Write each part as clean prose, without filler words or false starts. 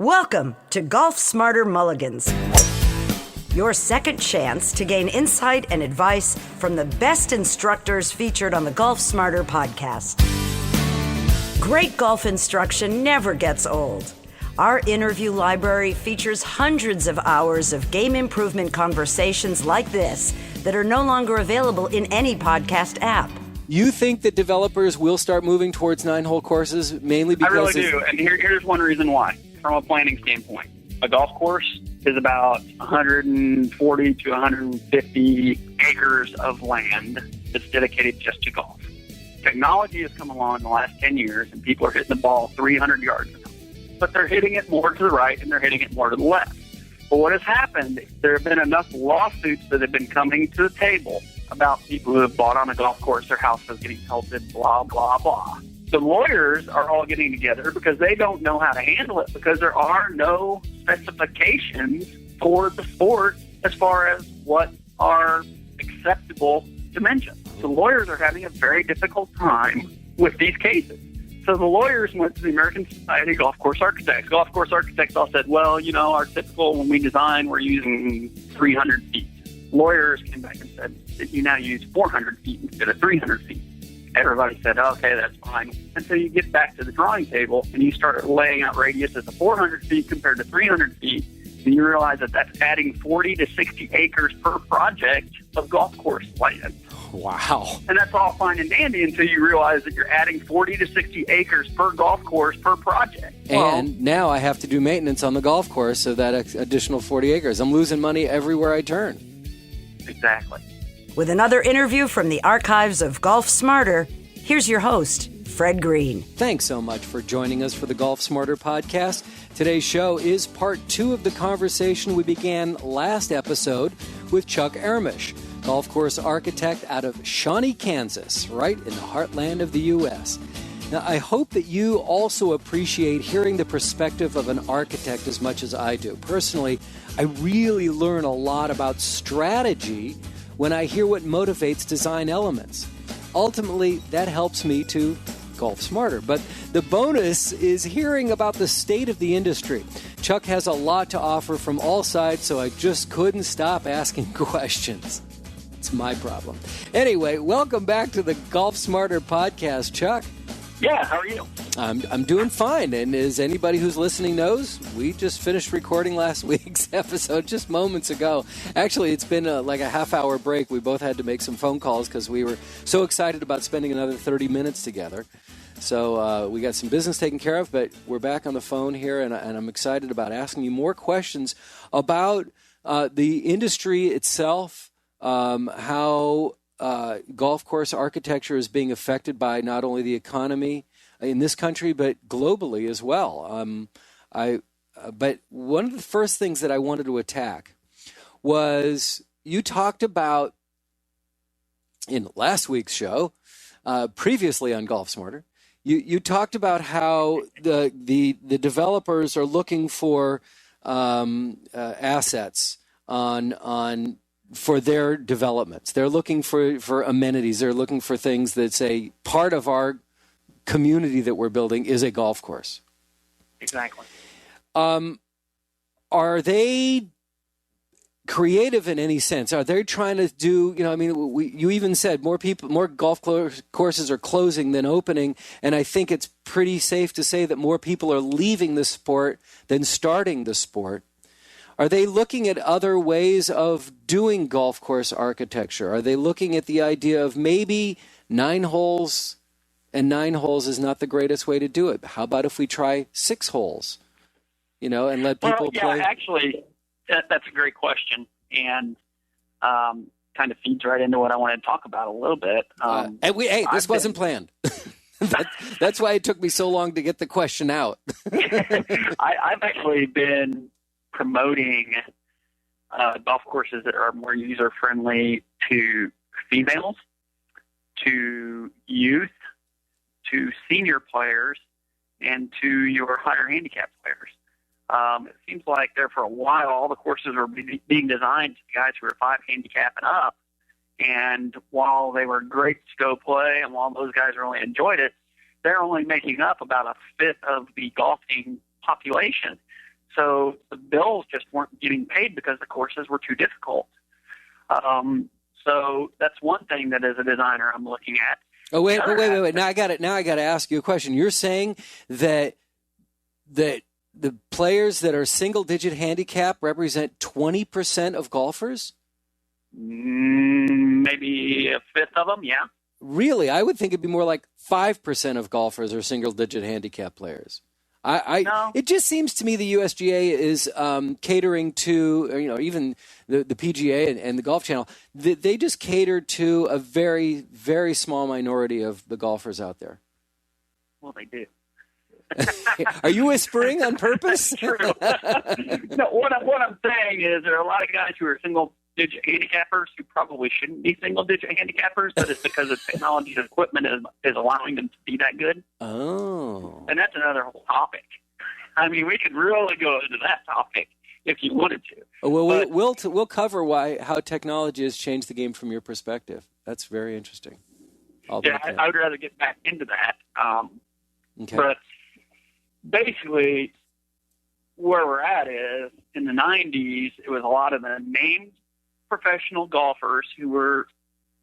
Welcome to Golf Smarter Mulligans, your second chance to gain insight and advice from the best instructors featured on the Golf Smarter podcast. Great golf instruction never gets old. Our interview library features hundreds of hours of game improvement conversations like this that are no longer available in any podcast app. You think that developers will start moving towards 9-hole courses mainly because... I really do, and here's one reason why. From a planning standpoint, a golf course is about 140 to 150 acres of land that's dedicated just to golf. Technology has come along in the last 10 years, and people are hitting the ball 300 yards now. But they're hitting it more to the right, and they're hitting it more to the left. But what has happened, there have been enough lawsuits that have been coming to the table about people who have bought on a golf course, their house is getting pelted, blah, blah, blah. The lawyers are all getting together because they don't know how to handle it because there are no specifications for the sport as far as what are acceptable dimensions. The lawyers are having a very difficult time with these cases. So the lawyers went to the American Society of Golf Course Architects. Golf course architects all said, well, you know, our typical, when we design, we're using 300 feet. Lawyers came back and said that you now use 400 feet instead of 300 feet. Everybody said, okay, that's fine. And so you get back to the drawing table and you start laying out radiuses of 400 feet compared to 300 feet. And you realize that that's adding 40 to 60 acres per project of golf course land. Wow. And that's all fine and dandy until you realize that you're adding 40 to 60 acres per golf course per project. And now I have to do maintenance on the golf course, so that additional 40 acres. I'm losing money everywhere I turn. Exactly. With another interview from the archives of Golf Smarter, here's your host, Fred Green. Thanks so much for joining us for the Golf Smarter podcast. Today's show is part 2 of the conversation we began last episode with Chuck Ermisch, golf course architect out of Shawnee, Kansas, right in the heartland of the U.S. Now, I hope that you also appreciate hearing the perspective of an architect as much as I do. Personally, I really learn a lot about strategy when I hear what motivates design elements. Ultimately, that helps me to golf smarter. But the bonus is hearing about the state of the industry. Chuck has a lot to offer from all sides, so I just couldn't stop asking questions. It's my problem. Anyway, welcome back to the Golf Smarter podcast, Chuck. Yeah, how are you? I'm doing fine, and as anybody who's listening knows, we just finished recording last week's episode just moments ago. Actually, it's been like a half-hour break. We both had to make some phone calls because we were so excited about spending another 30 minutes together. So we got some business taken care of, but we're back on the phone here, and I'm excited about asking you more questions about the industry itself, how golf course architecture is being affected by not only the economy in this country, but globally as well. But one of the first things that I wanted to attack was you talked about in last week's show, previously on Golf Smarter, you talked about how the developers are looking for assets on for their developments. They're looking for amenities. They're looking for things that say part of our community that we're building is a golf course. Exactly. Are they creative in any sense? Are they trying to do, you even said more golf courses are closing than opening, and I think it's pretty safe to say that more people are leaving the sport than starting the sport. Are they looking at other ways of doing golf course architecture? Are they looking at the idea of maybe 9 holes, and 9 holes is not the greatest way to do it? How about if we try 6 holes, and let people play? Yeah, actually, that's a great question, and kind of feeds right into what I want to talk about a little bit. This wasn't planned. That's why it took me so long to get the question out. I've actually been promoting golf courses that are more user-friendly to females, to youth, to senior players, and to your higher handicap players. It seems like there for a while, all the courses were being designed to guys who are 5 handicap and up. And while they were great to go play, and while those guys really enjoyed it, they're only making up about a fifth of the golfing population. So the bills just weren't getting paid because the courses were too difficult. So that's one thing that as a designer I'm looking at. Oh, wait. Now I got to ask you a question. You're saying that the players that are single-digit handicap represent 20% of golfers? Maybe a fifth of them, yeah. Really? I would think it'd be more like 5% of golfers are single-digit handicap players. No. It just seems to me the USGA is catering to, even the PGA and the Golf Channel. They just cater to a very, very small minority of the golfers out there. Well, they do. Are you whispering on purpose? True. No, what I'm saying is there are a lot of guys who are single-digit handicappers who probably shouldn't be single-digit handicappers, but it's because the technology and equipment is allowing them to be that good. Oh. And that's another whole topic. I mean, we could really go into that topic if you wanted to. Well, we'll cover how technology has changed the game from your perspective. That's very interesting. I would rather get back into that. Okay. But basically, where we're at is in the 90s, it was a lot of the named professional golfers who were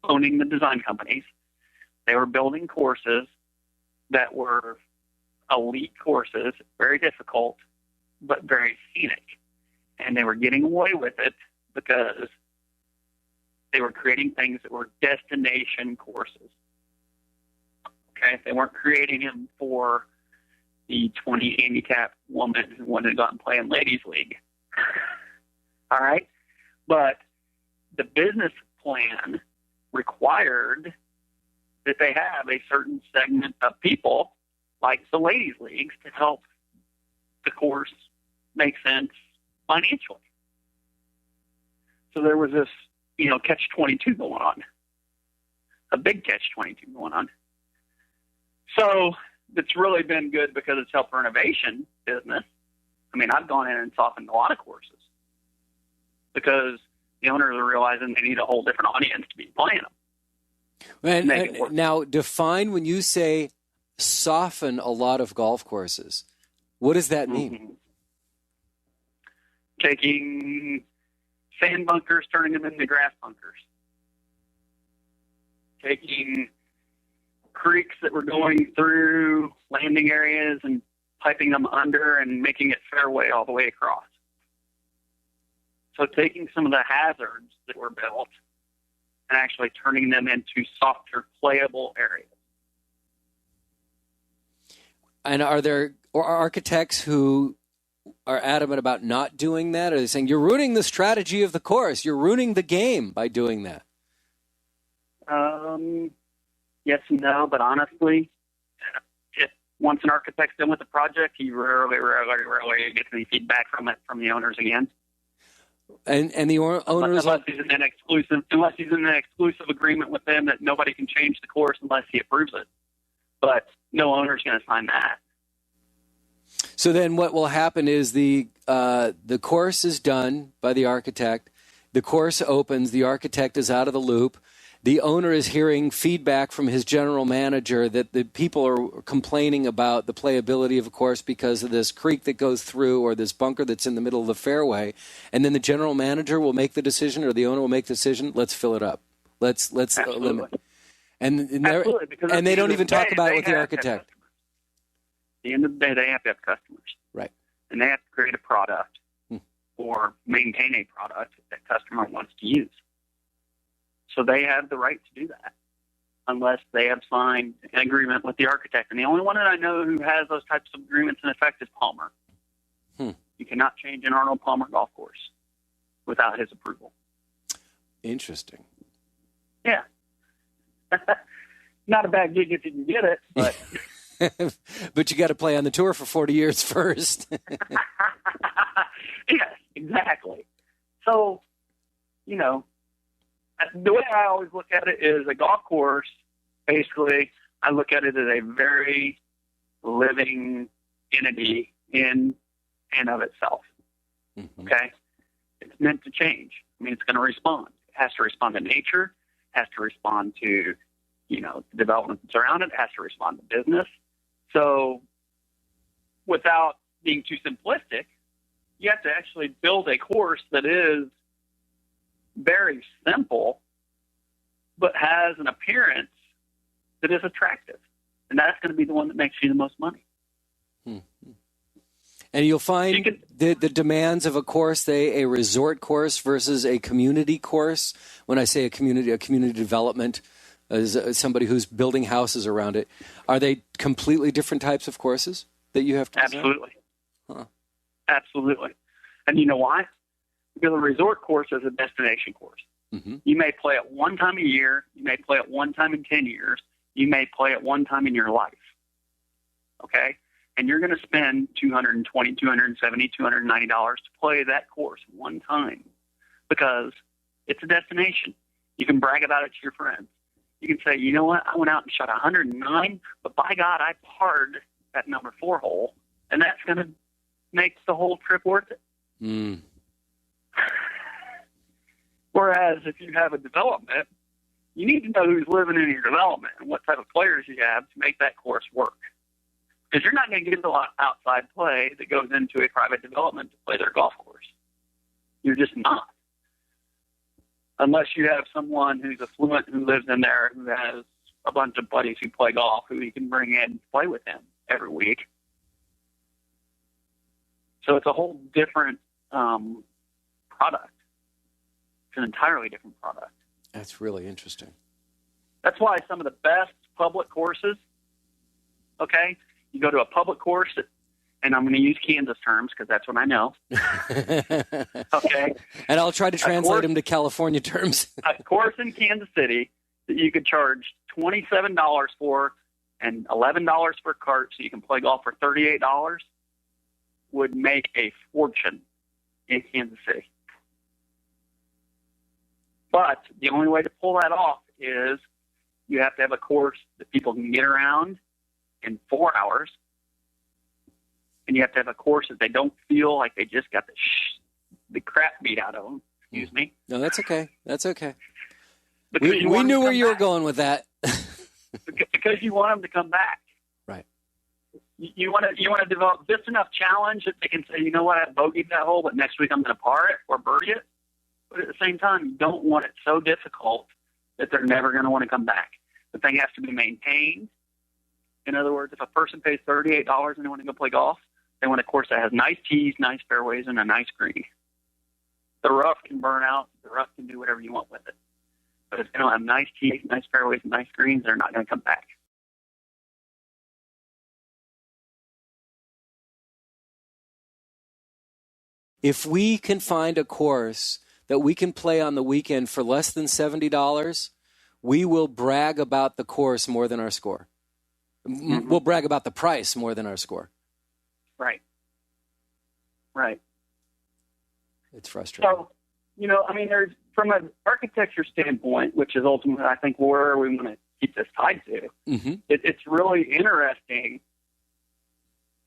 owning the design companies. They were building courses that were elite courses, very difficult, but very scenic. And they were getting away with it because they were creating things that were destination courses. Okay? They weren't creating them for the 20 handicap woman who wanted to go out and play in Ladies League. All right? But the business plan required that they have a certain segment of people, like the Ladies Leagues, to help the course make sense financially. So there was this, catch-22 going on, a big catch-22 going on. So it's really been good because it's helped renovation business. I mean, I've gone in and softened a lot of courses because the owners are realizing they need a whole different audience to be playing them. And now, define when you say soften a lot of golf courses. What does that mean? Mm-hmm. Taking sand bunkers, turning them into grass bunkers. Taking creeks that were going through landing areas and piping them under and making it fairway all the way across. So taking some of the hazards that were built and actually turning them into softer, playable areas. And are there architects who are adamant about not doing that? Or are they saying, you're ruining the strategy of the course, you're ruining the game by doing that? Yes and no, but honestly, once an architect's done with the project, he rarely gets any feedback from the owners again. And the owners, unless he's in an exclusive agreement with them that nobody can change the course unless he approves it. But no owner's going to sign that. So then, what will happen is the course is done by the architect. The course opens. The architect is out of the loop. The owner is hearing feedback from his general manager that the people are complaining about the playability of a course because of this creek that goes through or this bunker that's in the middle of the fairway. And then the general manager will make the decision, or the owner will make the decision, let's fill it up. Let's limit. And they don't even talk about it with the architect. At the end of the day, they have to have customers. Right. And they have to create a product or maintain a product that customer wants to use. So they have the right to do that unless they have signed an agreement with the architect. And the only one that I know who has those types of agreements in effect is Palmer. You cannot change an Arnold Palmer golf course without his approval. Interesting. Yeah. Not a bad gig if you can get it, but... But you got to play on the tour for 40 years first. Yes, exactly. So, the way I always look at it is a golf course, basically, I look at it as a very living entity in and of itself. Mm-hmm. Okay? It's meant to change. I mean, it's going to respond. It has to respond to nature, has to respond to, the development that's around it, has to respond to business. So without being too simplistic, you have to actually build a course that is very simple, but has an appearance that is attractive. And that's going to be the one that makes you the most money. And you'll find the demands of a course, a resort course versus a community course. When I say a community development, as somebody who's building houses around it, are they completely different types of courses that you have to design? Absolutely. Huh. Absolutely. And you know why? Because a resort course is a destination course. Mm-hmm. You may play it one time a year. You may play it one time in 10 years. You may play it one time in your life. Okay? And you're going to spend $220, $270, $290 to play that course one time because it's a destination. You can brag about it to your friends. You can say, you know what, I went out and shot 109, but by God, I parred that number 4 hole, and that's going to make the whole trip worth it. Mm. Whereas if you have a development, you need to know who's living in your development and what type of players you have to make that course work. Because you're not going to get a lot of outside play that goes into a private development to play their golf course. You're just not. Unless you have someone who's affluent who lives in there who has a bunch of buddies who play golf who he can bring in and play with him every week. So it's a whole different product. It's an entirely different product. That's really interesting. That's why some of the best public courses, okay, you go to a public course, and I'm going to use Kansas terms because that's what I know. Okay. And I'll try to translate them to California terms. A course in Kansas City that you could charge $27 for and $11 per cart so you can play golf for $38 would make a fortune in Kansas City. But the only way to pull that off is you have to have a course that people can get around in 4 hours, and you have to have a course that they don't feel like they just got the crap beat out of them. Excuse me. No, that's okay. That's okay. We knew where you were going with that. Because you want them to come back. Right. You want to develop just enough challenge that they can say, you know what, I bogeyed that hole, but next week I'm going to par it or birdie it. But at the same time, you don't want it so difficult that they're never going to want to come back. The thing has to be maintained. In other words, if a person pays $38 and they want to go play golf, they want a course that has nice tees, nice fairways, and a nice green. The rough can burn out. The rough can do whatever you want with it. But if they don't have nice tees, nice fairways, and nice greens, they're not going to come back. If we can find a course that we can play on the weekend for less than $70, we will brag about the course more than our score. Mm-hmm. We'll brag about the price more than our score. Right. Right. It's frustrating. So, there's, from an architecture standpoint, which is ultimately, I think, where we want to keep this tied to, mm-hmm. It's really interesting.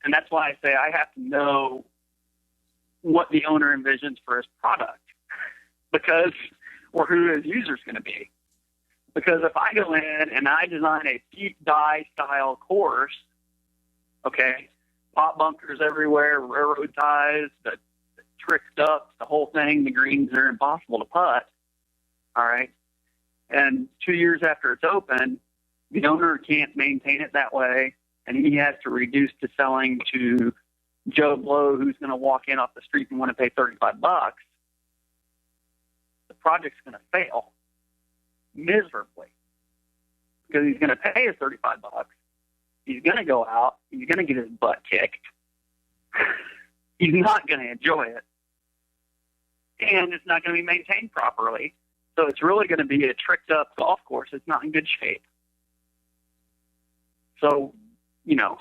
And that's why I say I have to know what the owner envisions for his product or who his user's going to be. Because if I go in and I design a deep dye style course, okay, pop bunkers everywhere, railroad ties, the tricked up, the whole thing, the greens are impossible to putt, all right? And 2 years after it's open, the owner can't maintain it that way, and he has to reduce to selling to Joe Blow who's going to walk in off the street and want to pay $35. The project's going to fail miserably because he's going to pay his $35. He's going to go out. He's going to get his butt kicked. He's not going to enjoy it. And it's not going to be maintained properly. So it's really going to be a tricked up golf course. It's not in good shape. So, it's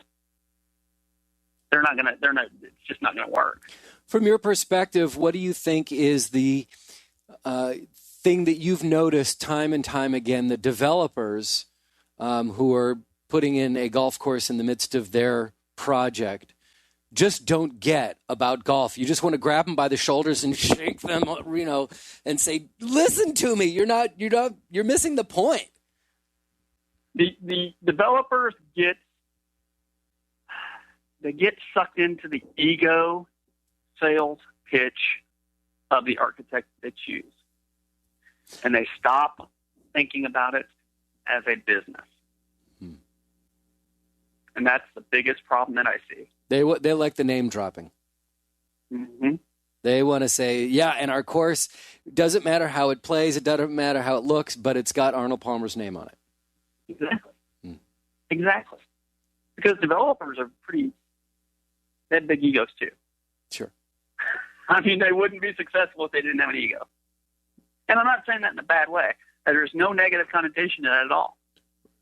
just not going to work. From your perspective, what do you think is the thing that you've noticed time and time again, the developers who are putting in a golf course in the midst of their project just don't get about golf? You just want to grab them by the shoulders and shake them, and say, "Listen to me. You're missing the point." The developers get sucked into the ego sales pitch of the architect they choose. And they stop thinking about it as a business. And that's the biggest problem that I see. They like the name dropping. Mm-hmm. They want to say, yeah, and our course, doesn't matter how it plays, it doesn't matter how it looks, but it's got Arnold Palmer's name on it. Exactly. Exactly. Because developers are they have big egos too. Sure. I mean, they wouldn't be successful if they didn't have an ego. And I'm not saying that in a bad way. There's no negative connotation to that at all.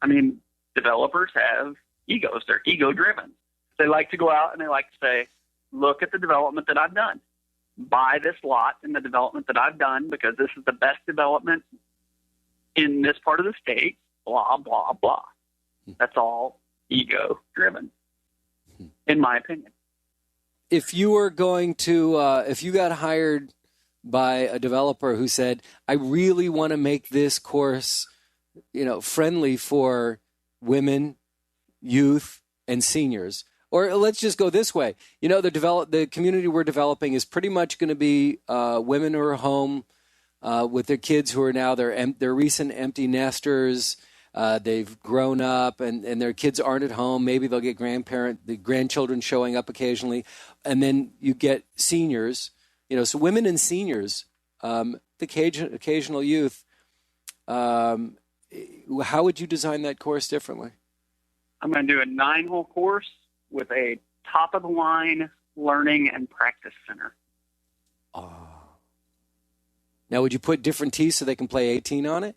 I mean, developers have egos. They're ego-driven. They like to go out and they like to say, look at the development that I've done. Buy this lot in the development that I've done because this is the best development in this part of the state, blah, blah, blah. That's all ego-driven, in my opinion. If you were going to, if you got hired by a developer who said, I really want to make this course, friendly for women, youth, and seniors, or let's just go this way. The community we're developing is pretty much going to be women who are home with their kids who are now their recent empty nesters. They've grown up and their kids aren't at home. Maybe they'll get the grandchildren showing up occasionally. And then you get seniors, so women and seniors, the occasional youth. How would you design that course differently? I'm going to do a 9-hole course with a top-of-the-line learning and practice center. Oh. Now, would you put different tees so they can play 18 on it?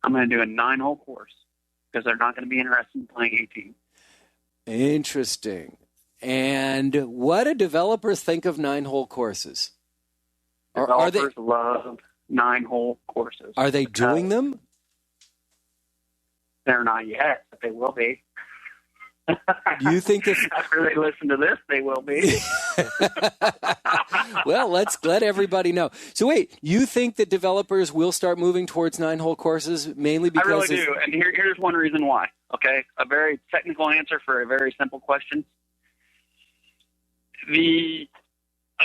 I'm going to do a 9-hole course because they're not going to be interested in playing 18. Interesting. And what do developers think of 9-hole courses? Developers love 9-hole courses. Are they doing them? They're not yet, but they will be. You think if after they listen to this, they will be. Well, let's let everybody know. So wait, you think that developers will start moving towards 9-hole courses mainly because I really do, and here's one reason why. Okay, a very technical answer for a very simple question. A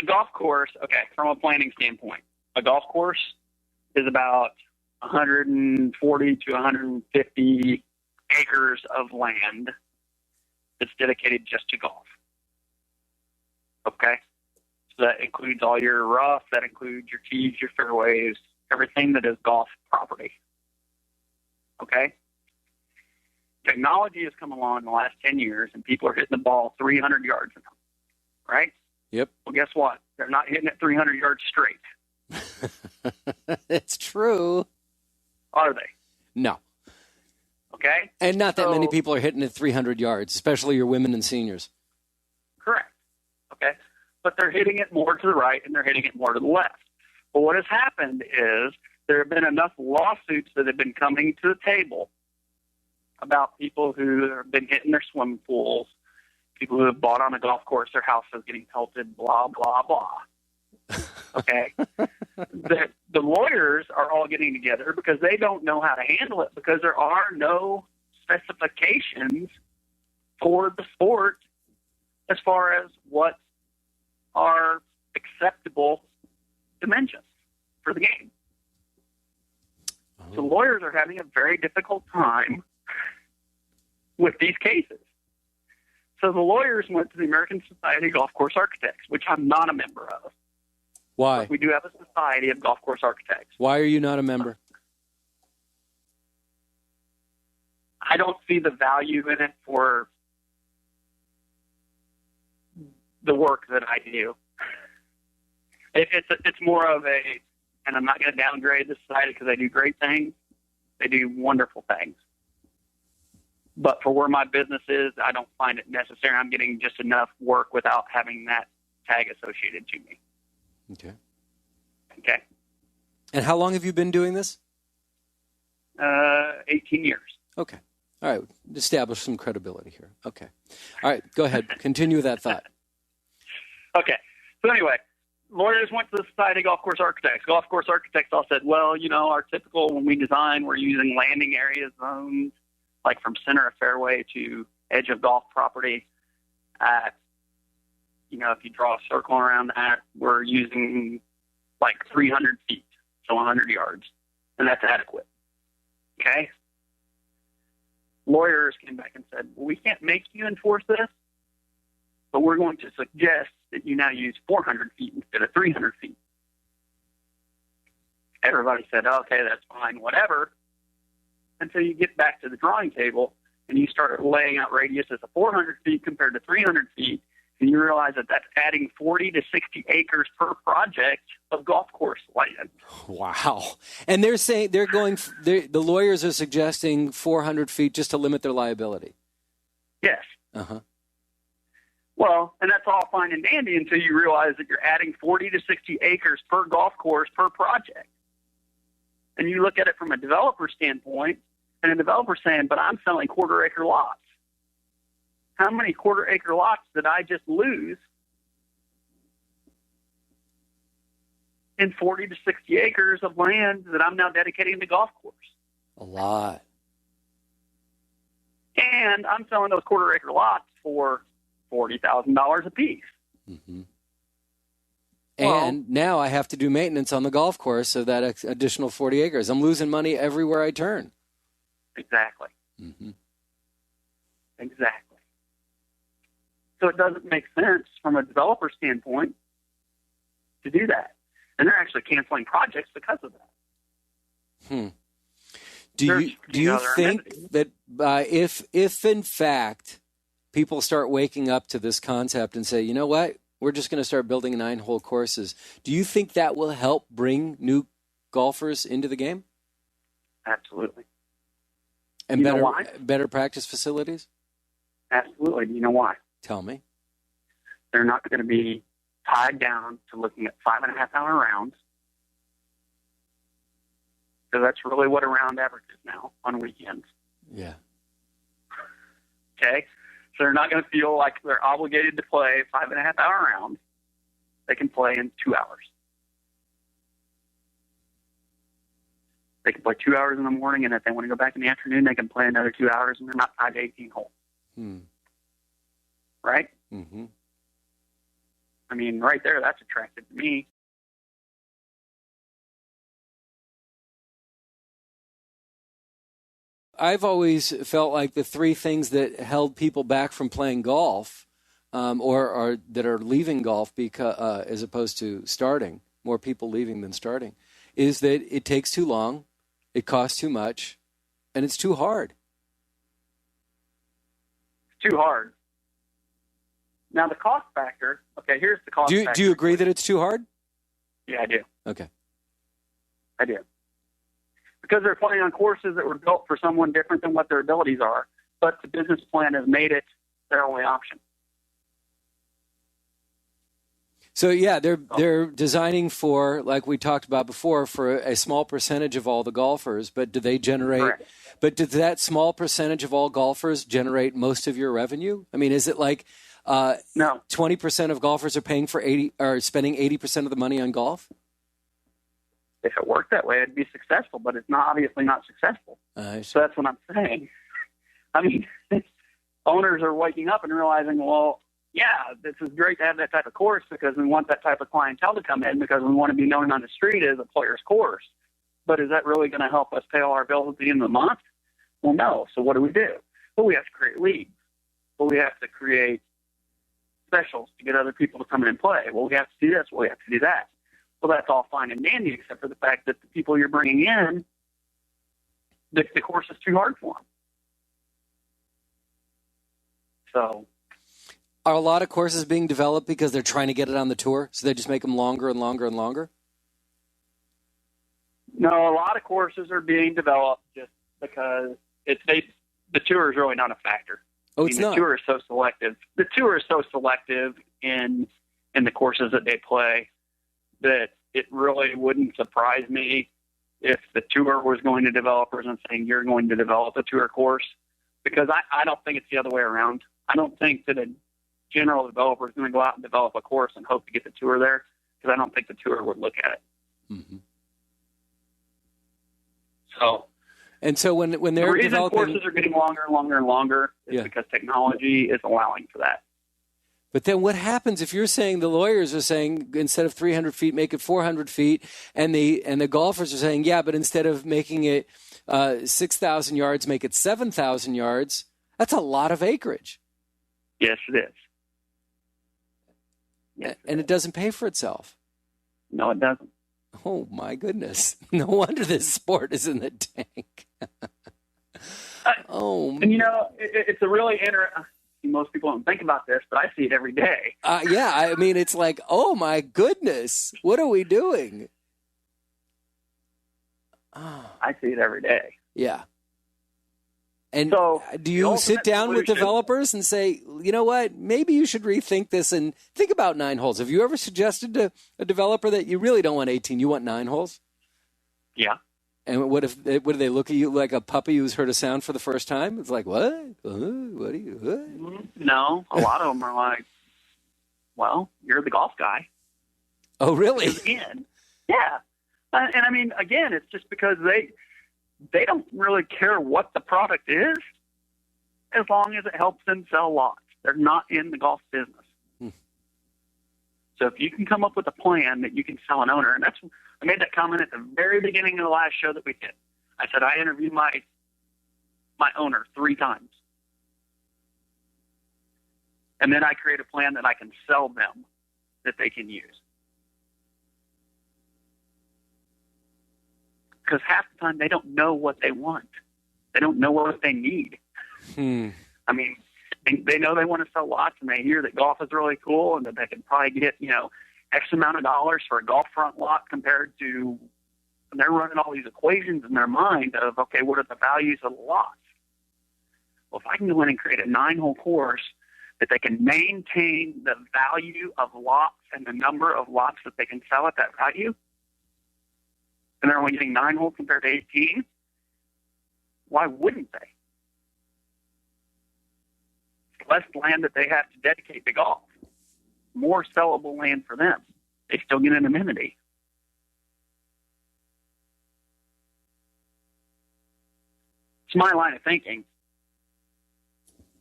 golf course, okay, from a planning standpoint, a golf course is about 140 to 150 acres of land that's dedicated just to golf. Okay? So that includes all your rough, that includes your tees, your fairways, everything that is golf property. Okay? Technology has come along in the last 10 years, and people are hitting the ball 300 yards an hour. Right? Yep. Well, guess what? They're not hitting it 300 yards straight. It's true. Are they? No. Okay? And not that many people are hitting it 300 yards, especially your women and seniors. Correct. Okay? But they're hitting it more to the right and they're hitting it more to the left. But what has happened is there have been enough lawsuits that have been coming to the table about people who have been hitting their swimming pools, people who have bought on a golf course, their house is getting pelted, blah, blah, blah. Okay? The lawyers are all getting together because they don't know how to handle it because there are no specifications for the sport as far as what are acceptable dimensions for the game. So lawyers are having a very difficult time with these cases. So the lawyers went to the American Society of Golf Course Architects, which I'm not a member of. Why? But we do have a Society of Golf Course Architects. Why are you not a member? I don't see the value in it for the work that I do. It's more of a, and I'm not going to downgrade the society because they do great things. They do wonderful things. But for where my business is, I don't find it necessary. I'm getting just enough work without having that tag associated to me. Okay. Okay. And how long have you been doing this? 18 years. Okay. All right. Establish some credibility here. Okay. All right. Go ahead. Continue with that thought. Okay. So anyway, lawyers went to the Society of Golf Course Architects. Golf course architects all said, well, our typical, when we design, we're using landing area zones, like from center of fairway to edge of golf property at if you draw a circle around that, we're using like 300 feet, so 100 yards, and that's adequate. Okay? Lawyers came back and said, well, we can't make you enforce this, but we're going to suggest that you now use 400 feet instead of 300 feet. Everybody said, okay, that's fine, whatever. Until you get back to the drawing table and you start laying out radiuses of 400 feet compared to 300 feet, and you realize that that's adding 40 to 60 acres per project of golf course land. Wow. And they're saying the lawyers are suggesting 400 feet just to limit their liability. Yes. Uh-huh. Well, and that's all fine and dandy until you realize that you're adding 40 to 60 acres per golf course per project. And you look at it from a developer standpoint, and a developer's saying, but I'm selling quarter-acre lots. How many quarter-acre lots did I just lose in 40 to 60 acres of land that I'm now dedicating to golf course? A lot. And I'm selling those quarter-acre lots for $40,000 a piece. Mm-hmm. And now I have to do maintenance on the golf course of that additional 40 acres. I'm losing money everywhere I turn. Exactly. Mm-hmm. Exactly. So it doesn't make sense from a developer standpoint to do that. And they're actually canceling projects because of that. Do you think that if in fact people start waking up to this concept and say, you know what, we're just going to start building 9-hole courses, do you think that will help bring new golfers into the game? Absolutely. And better practice facilities? Absolutely. Do you know why? Tell me. They're not going to be tied down to looking at 5.5-hour rounds. So that's really what a round averages now on weekends. Yeah. Okay? So they're not going to feel like they're obligated to play 5.5-hour rounds. They can play in 2 hours. They can play 2 hours in the morning, and if they want to go back in the afternoon, they can play another 2 hours, and they're not tied to 18 holes. Right? Mm-hmm. I mean, right there, that's attractive to me. I've always felt like the three things that held people back from playing golf, or that are leaving golf because, as opposed to starting, more people leaving than starting, is that it takes too long, it costs too much, and it's too hard. It's too hard. Now, the cost factor, okay, here's the cost factor. Do you agree that it's too hard? Yeah, I do. Okay. I do. Because they're playing on courses that were built for someone different than what their abilities are, but the business plan has made it their only option. So, yeah, they're designing for, like we talked about before, for a small percentage of all the golfers, but do they generate... Correct. But does that small percentage of all golfers generate most of your revenue? I mean, is it like... No. 20% of golfers are spending 80% of the money on golf? If it worked that way, it'd be successful, but it's obviously not successful. So that's what I'm saying. I mean, owners are waking up and realizing, well, yeah, this is great to have that type of course because we want that type of clientele to come in because we want to be known on the street as a player's course. But is that really going to help us pay all our bills at the end of the month? Well, no. So what do? Well, we have to create leagues. Well, we have to create specials to get other people to come in and play. Well, we have to do this. Well, we have to do that. Well, that's all fine and dandy, except for the fact that the people you're bringing in, the course is too hard for them. So, are a lot of courses being developed because they're trying to get it on the tour, so they just make them longer and longer and longer? No, a lot of courses are being developed just because the tour is really not a factor. Oh, it's not. The tour is so selective. The tour is so selective in the courses that they play that it really wouldn't surprise me if the tour was going to developers and saying you're going to develop a tour course, because I don't think it's the other way around. I don't think that a general developer is going to go out and develop a course and hope to get the tour there, because I don't think the tour would look at it. Mm-hmm. So when they're the reason developing, courses are getting longer and longer and longer is because technology is allowing for that. But then what happens if you're saying the lawyers are saying instead of 300 feet, make it 400 feet, and the golfers are saying, yeah, but instead of making it 6,000 yards, make it 7,000 yards? That's a lot of acreage. Yes, it is. Yes, and it doesn't pay for itself. No, it doesn't. Oh, my goodness. No wonder this sport is in the tank. And, you know, it's a really interesting... Most people don't think about this, but I see it every day. Yeah, I mean, it's like, oh, my goodness. What are we doing? I see it every day. Yeah. And so, do you sit down with developers and say, you know what, maybe you should rethink this and think about 9 holes? Have you ever suggested to a developer that you really don't want 18, you want 9 holes? Yeah. And what do they look at you like a puppy who's heard a sound for the first time? It's like, what? What are you? What? No, a lot of them are like, well, you're the golf guy. Oh, really? Again, yeah. And I mean, again, it's just because they don't really care what the product is as long as it helps them sell lots. They're not in the golf business. So if you can come up with a plan that you can sell an owner, and I made that comment at the very beginning of the last show that we did. I said I interviewed my owner 3 times. And then I create a plan that I can sell them that they can use. Because half the time they don't know what they want. They don't know what they need. I mean, they know they want to sell lots, and they hear that golf is really cool and that they can probably get, you know, X amount of dollars for a golf front lot compared to, and they're running all these equations in their mind of, okay, what are the values of the lots? Well, if I can go in and create a 9-hole course that they can maintain the value of lots and the number of lots that they can sell at that value, and they're only getting 9 holes compared to 18, why wouldn't they? Less land that they have to dedicate to golf. More sellable land for them. They still get an amenity. It's my line of thinking.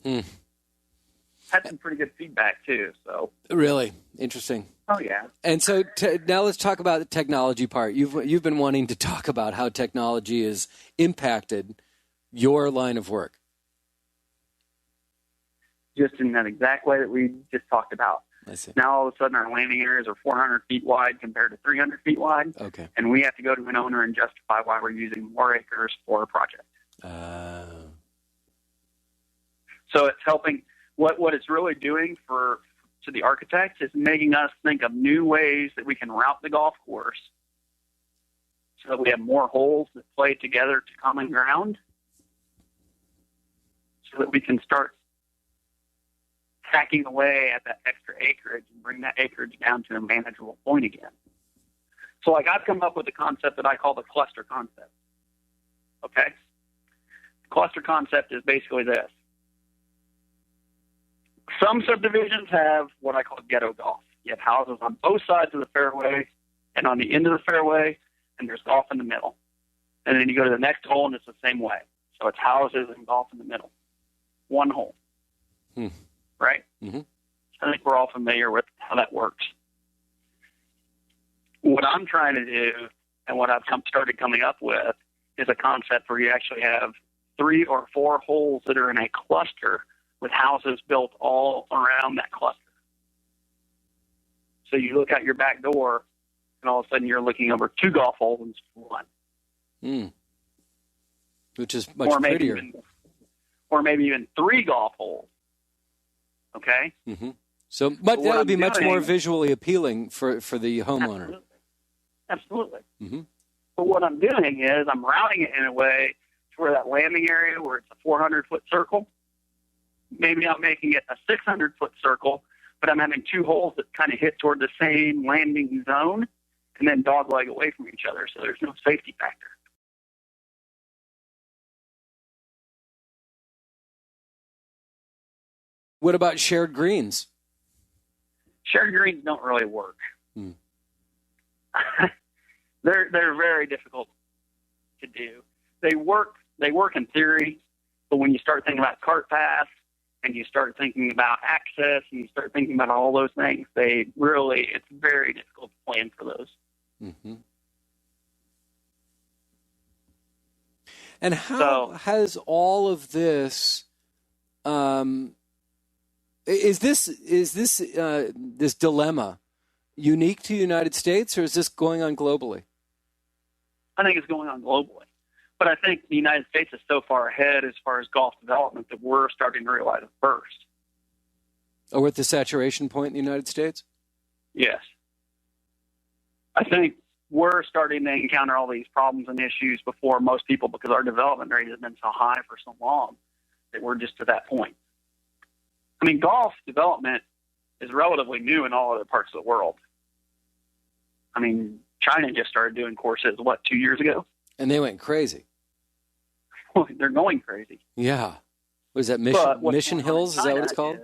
Had some pretty good feedback, too. So Really? Interesting. Oh, yeah. And so now let's talk about the technology part. You've been wanting to talk about how technology has impacted your line of work. Just in that exact way that we just talked about. I see. Now, all of a sudden, our landing areas are 400 feet wide compared to 300 feet wide. Okay. And we have to go to an owner and justify why we're using more acres for a project. So it's helping. What it's really doing to the architects is making us think of new ways that we can route the golf course so that we have more holes that play together to common ground so that we can start hacking away at that extra acreage and bring that acreage down to a manageable point again. So like I've come up with a concept that I call the cluster concept. Okay? The cluster concept is basically this. Some subdivisions have what I call ghetto golf. You have houses on both sides of the fairway and on the end of the fairway, and there's golf in the middle. And then you go to the next hole, and it's the same way. So it's houses and golf in the middle. 1 hole. Right? Mm-hmm. I think we're all familiar with how that works. What I'm trying to do and what I've started coming up with is a concept where you actually have 3 or 4 holes that are in a cluster with houses built all around that cluster. So you look out your back door, and all of a sudden you're looking over 2 golf holes instead of 1. Which is much prettier. Or maybe even 3 golf holes. Okay? Mm-hmm. So that would be much more visually appealing for the homeowner. Absolutely. Mm-hmm. But what I'm doing is I'm routing it in a way to where that landing area, where it's a 400-foot circle, maybe I'm making it a 600-foot circle, but I'm having 2 holes that kind of hit toward the same landing zone and then dogleg away from each other, so there's no safety factor. What about shared greens? Shared greens don't really work. They're very difficult to do. They work in theory, but when you start thinking about cart paths and you start thinking about access and you start thinking about all those things, it's very difficult to plan for those. Mm-hmm. And how has all of this, is this dilemma unique to the United States, or is this going on globally? I think it's going on globally. But I think the United States is so far ahead as far as golf development that we're starting to realize it first. Oh, we're at the saturation point in the United States? Yes. I think we're starting to encounter all these problems and issues before most people because our development rate has been so high for so long that we're just to that point. I mean, golf development is relatively new in all other parts of the world. I mean, China just started doing courses, 2 years ago? And they went crazy. They're going crazy. Yeah. Was that Mission Hills? Is that what it's called?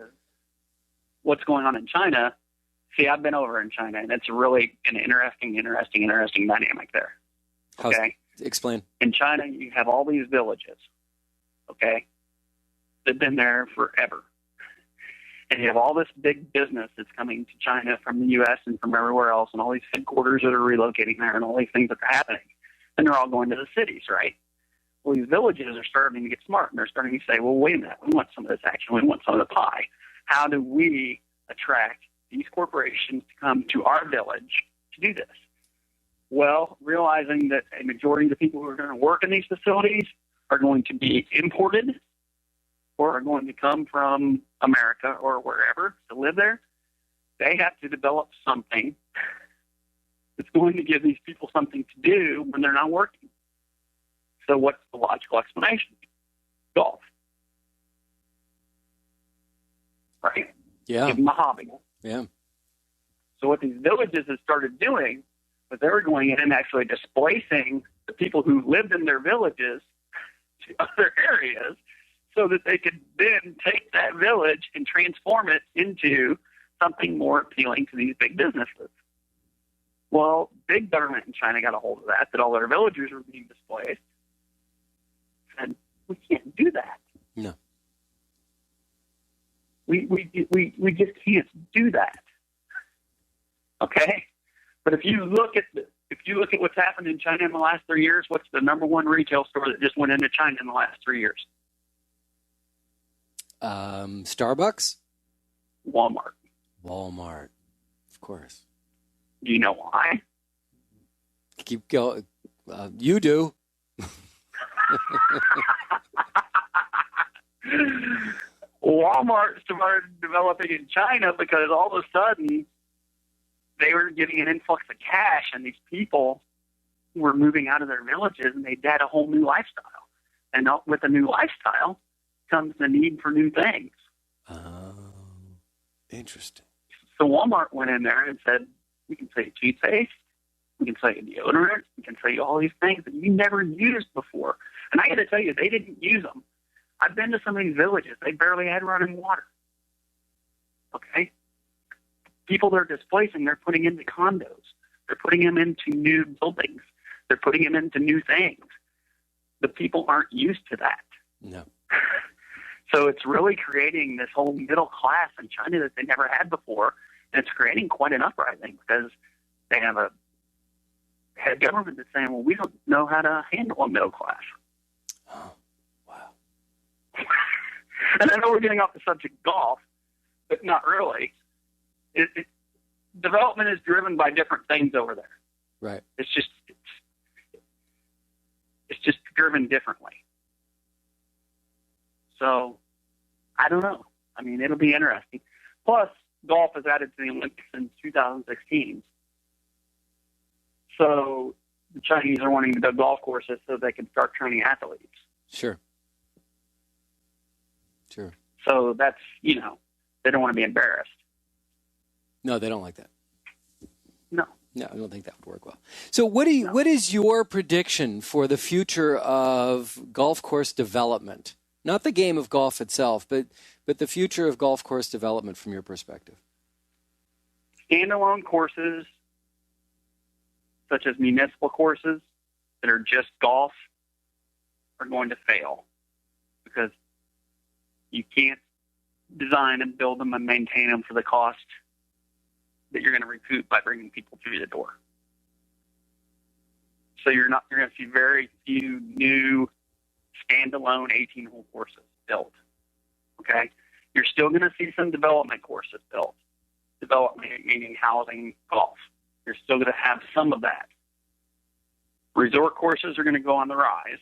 What's going on in China? See, I've been over in China, and it's really an interesting dynamic there. Okay? Explain. In China, you have all these villages, okay? They've been there forever. And you have all this big business that's coming to China from the U.S. and from everywhere else, and all these headquarters that are relocating there, and all these things that are happening. And they're all going to the cities, right? Well, these villages are starting to get smart, and they're starting to say, well, wait a minute, we want some of this action. We want some of the pie. How do we attract these corporations to come to our village to do this? Well, realizing that a majority of the people who are going to work in these facilities are going to be imported or are going to come from America or wherever to live there, they have to develop something that's going to give these people something to do when they're not working. So what's the logical explanation? Golf. Right? Yeah. Give them a hobby. Yeah. So what these villages have started doing was they were going in and actually displacing the people who lived in their villages to other areas so that they could then take that village and transform it into something more appealing to these big businesses. Well, big government in China got a hold of that all their villagers were being displaced. And we can't do that. No. We just can't do that. Okay? But if you look at what's happened in China in the last 3 years, what's the number one retail store that just went into China in the last 3 years? Starbucks? Walmart. Of course. Do you know why? Keep going. You do. Walmart started developing in China because all of a sudden they were getting an influx of cash, and these people were moving out of their villages, and they had a whole new lifestyle. And with a new lifestyle comes the need for new things. Oh, interesting. So Walmart went in there and said, we can sell you toothpaste, we can sell you deodorant, we can sell you all these things that you never used before. And I got to tell you, they didn't use them. I've been to some of these villages. They barely had running water. Okay? People they're displacing, they're putting into condos. They're putting them into new buildings. They're putting them into new things. The people aren't used to that. No. So it's really creating this whole middle class in China that they never had before. And it's creating quite an uprising because they have a head government that's saying, well, we don't know how to handle a middle class. Oh, wow. And I know we're getting off the subject of golf, but not really. Development is driven by different things over there. Right. It's just driven differently. So, I don't know. I mean, it'll be interesting. Plus, golf is added to the Olympics in 2016. So, the Chinese are wanting to build golf courses so they can start training athletes. Sure. So, that's, they don't want to be embarrassed. No, they don't like that. No. No, I don't think that would work well. So what is your prediction for the future of golf course development? Not the game of golf itself, but the future of golf course development from your perspective. Standalone courses, such as municipal courses that are just golf, are going to fail because you can't design and build them and maintain them for the cost that you're going to recoup by bringing people through the door. So you're going to see very few new standalone 18-hole courses built. Okay? You're still going to see some development courses built. Development meaning housing golf. You're still going to have some of that. Resort courses are going to go on the rise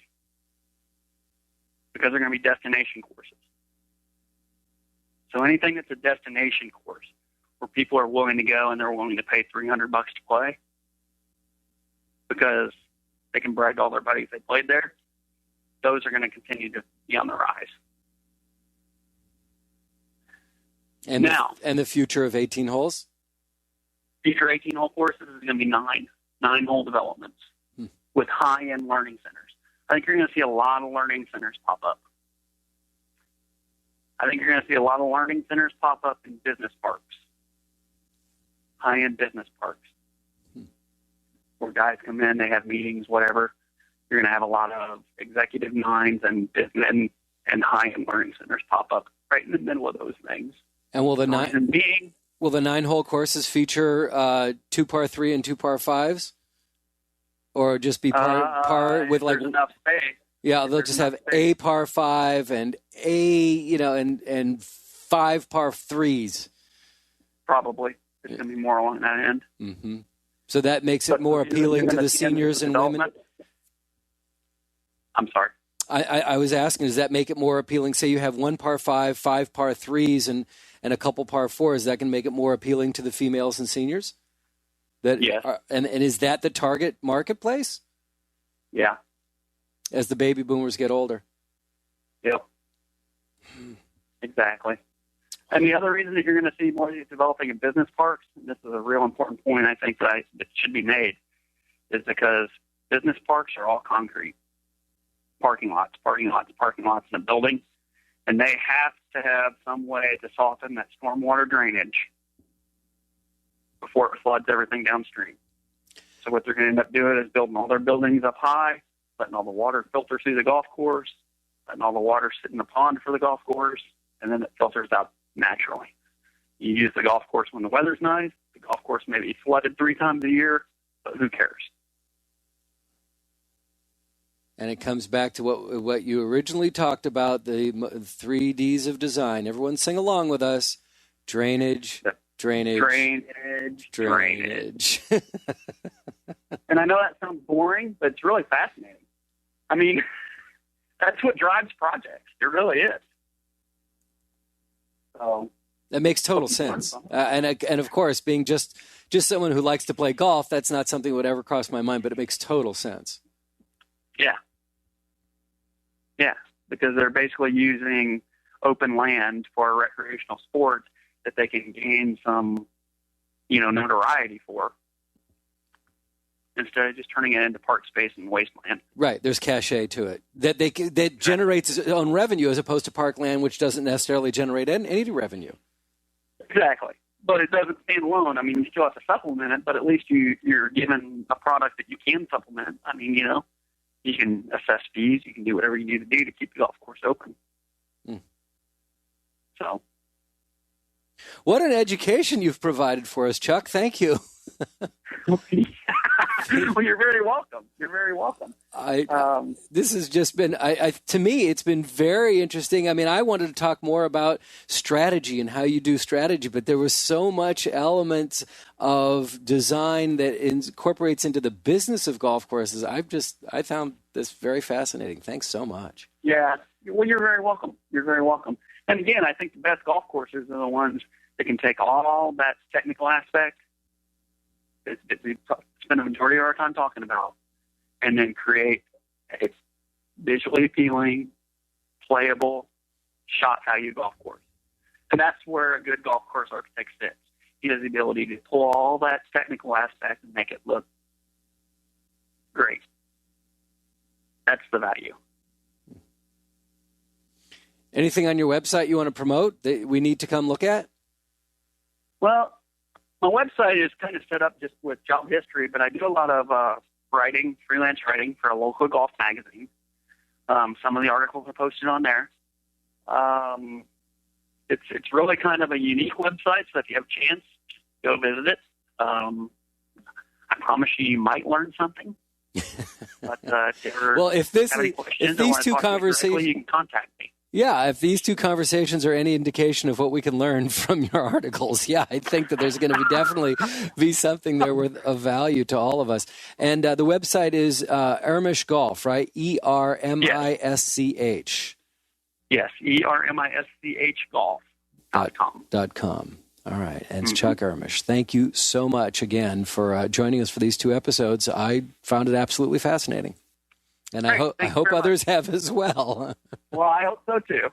because they're going to be destination courses. So anything that's a destination course where people are willing to go and they're willing to pay $300 to play because they can brag to all their buddies they played there, those are going to continue to be on the rise. And now, the future of 18 holes? Future 18-hole courses is going to be nine-hole developments with high-end learning centers. I think you're going to see a lot of learning centers pop up. I think you're going to see a lot of learning centers pop up in business parks, high-end business parks, where guys come in, they have meetings, whatever. You're going to have a lot of executive nines and high-end learning centers pop up right in the middle of those things. And will the 9-hole courses feature 2 par 3 and 2 par 5s, or just be par with like enough space? Yeah, they'll just have a par 5 and and 5 par 3s. Probably it's going to be more along that end. Mm-hmm. So that makes it more appealing to the seniors and women. I'm sorry. I was asking, does that make it more appealing? Say you have 1 par 5, 5 par 3s, and a couple par 4s. That can make it more appealing to the females and seniors? Yes. And is that the target marketplace? Yeah. As the baby boomers get older. Yep. Exactly. And the other reason that you're going to see more of these developing in business parks, and this is a real important point I think that should be made, is because business parks are all concrete. Parking lots in a building, and they have to have some way to soften that stormwater drainage before it floods everything downstream. So what they're going to end up doing is building all their buildings up high, letting all the water filter through the golf course, letting all the water sit in the pond for the golf course, and then it filters out naturally. You use the golf course when the weather's nice. The golf course may be flooded 3 times a year, but who cares? And it comes back to what you originally talked about, the 3 Ds of design. Everyone sing along with us. Drainage. And I know that sounds boring, but it's really fascinating. I mean, that's what drives projects. It really is. So that makes total sense. And of course, being just someone who likes to play golf, that's not something that would ever cross my mind, but it makes total sense. Yeah. Yeah, because they're basically using open land for a recreational sport that they can gain some, notoriety for, instead of just turning it into park space and wasteland. Right, there's cachet to it that generates its own revenue, as opposed to parkland, which doesn't necessarily generate any revenue. Exactly, but it doesn't stand alone. I mean, you still have to supplement it, but at least you're given a product that you can supplement. I mean, you can assess fees. You can do whatever you need to do to keep the golf course open. So, what an education you've provided for us, Chuck. Thank you. Well, you're very welcome. You're very welcome. This has just been, to me, it's been very interesting. I mean, I wanted to talk more about strategy and how you do strategy, but there was so much elements of design that incorporates into the business of golf courses. I found this very fascinating. Thanks so much. Yeah. Well, you're very welcome. You're very welcome. And again, I think the best golf courses are the ones that can take all that technical aspect that we spend a majority of our time talking about, and then create a visually appealing, playable, shot value golf course. And that's where a good golf course architect sits. He has the ability to pull all that technical aspect and make it look great. That's the value. Anything on your website you want to promote that we need to come look at? Well, my website is kind of set up just with job history, but I do a lot of writing, freelance writing for a local golf magazine. Some of the articles are posted on there. It's really kind of a unique website, so if you have a chance, go visit it. I promise you might learn something. But if these two conversations, you can contact me. Yeah, if these two conversations are any indication of what we can learn from your articles, yeah, I think that there's going to definitely be something there of value to all of us. And the website is Ermisch Golf, right? ERMISCH. Yes, ERMISCH golf.com. All right. And it's Chuck Ermisch. Thank you so much again for joining us for these two episodes. I found it absolutely fascinating. And I hope others have as well. Well, I hope so too.